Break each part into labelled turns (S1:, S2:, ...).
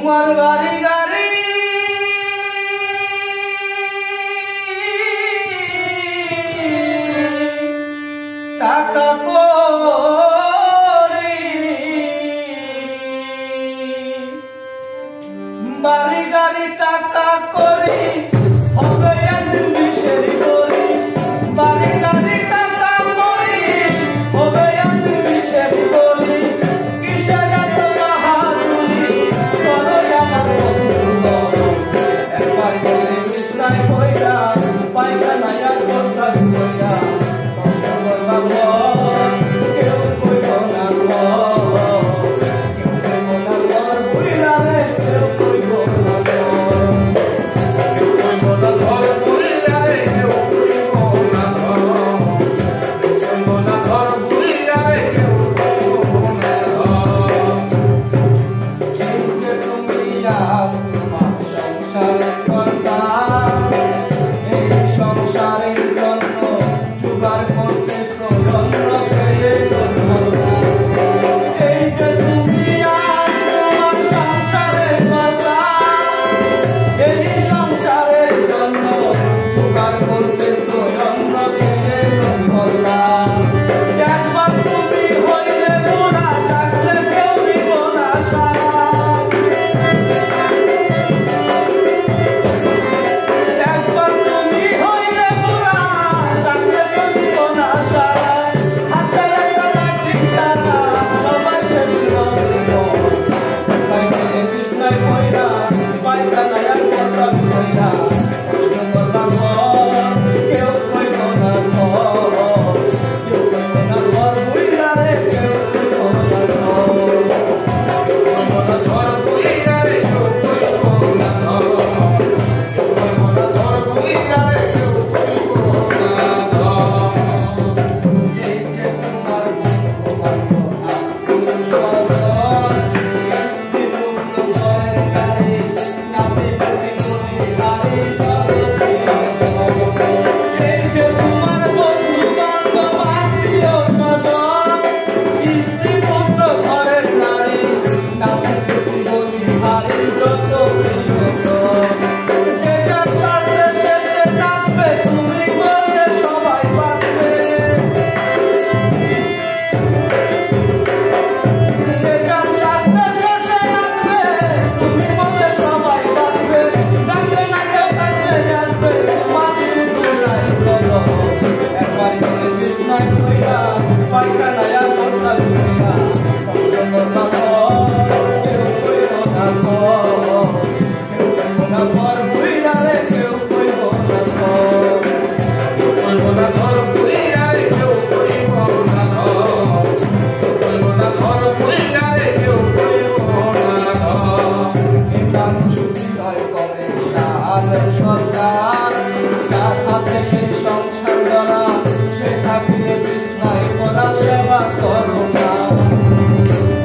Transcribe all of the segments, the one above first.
S1: তোমার বাড়ি গাড়ি টাকা করি বাড়ি গাড়ি টাকা করি হবে একদিন বিষের করি বাড়ি গাড়ি টাকা করি হবে একদিন বিষের করি কিসের এত বাহাদুরি করো আমার বন্ধু একবার গেলে বিছনায় পয়রা পায়খানায় আর বসাই পয়রা কষ্ট করবা ঘর কেউ কইব না ঘর কেউ কইব না ঘর বুইরা রে কেউ কইব না ঘর কেউ কইব না ঘর বুইরা রে কেউ কইব না ঘর কেউ কইব না ঘর বুইরা রে কেউ কইব না ঘর এই যে তুমি আজ তোমার সংসারে কর্তা এই সংসারের জন্য জোগাড় করতেছো অন্য পেয়ে এই যে তুমি আজ তোমার সংসারের কর্তা এই সংসারের জন্য জোগাড় করতেছো অন্য পেয়ে একবার তুমি হইলে বুড়া থাকলে কেউ দিব না সারা একবার তুমি হইলে বুড়া থাকলে কেউ দিব না সারা হাতে একটা লাঠি ছাড়া সবাই সেদিন তাই গেলে বিছনায় পয়রা পায়খানায় আর বসাই পয়রা কষ্ট করবা ঘর কেউ কইব না ঘর কেউ কইব না ঘর বুইরা রে কেউ কইব না ঘর কেউ কইব না ঘর বুইরা রে কেউ কইব না ঘর কেউ কইব না ঘর বুইরা রে কেউ কইব না ঘর এই যে তোমার বন্ধু বান্ধব আত্মীয় স্বজন স্ত্রী পুত্র ঘরের গাড়ি নাতি পুতি পুতি হারি এই যে তোমার বন্ধু বান্ধব আত্মীয় স্বজন স্ত্রী পুত্র ঘরের নারী নাতি পুতি পুতি হারি যত প্রিয়জন যে যার সাথে শেষে নাচবে তুমি বললে সবাই বাঁচবে যে যার সাথে শেষে নাচবে তুমি বললে সবাই বাঁচবে ডাকলে না কেউ কাছে আসবে তোমার শুধু নাই বলো একবার গেলে বিছনায় পয়রা পায়খানায় আর বসাই পয়রা কষ্ট করবা ঘর কেউ কইব না ঘর কেউ কইব না ঘর বুইরা রে কেউ কইব না ঘর কেউ কইব না ঘর বুইরা রে কেউ কইব না ঘর কেউ কইব না ঘর বুইরা রে কেউ কইব না ঘর এই মানুষ বিনয় করে সালের সরকার যার হাতে এই সংসার গড়া সে থাকিয়ে বিছনায় পড়া সেবা করো না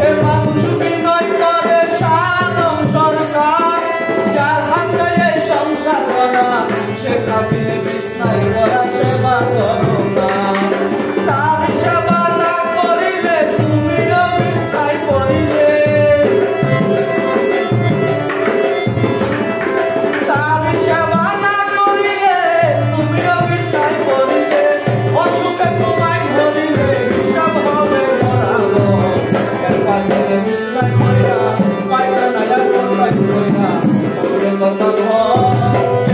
S1: এ মানুষ বিনয় করে সালম সরকার যার হাতে এই সংসার গড়া সে থাকিয়ে বিছনায় পড়া সেবা করো না তার সেবা না করিলে তুমিও বিছনায় পড়িলে তার সেবা না করিলে তুমিও বিছনায় পড়িলে অসুখে তোমায় ধরিলে হিসাব হবে বরাবর একবার গেলে বিছনায় পয়রা পায়খানায় আর বসাই পয়রা কষ্ট করবা ঘর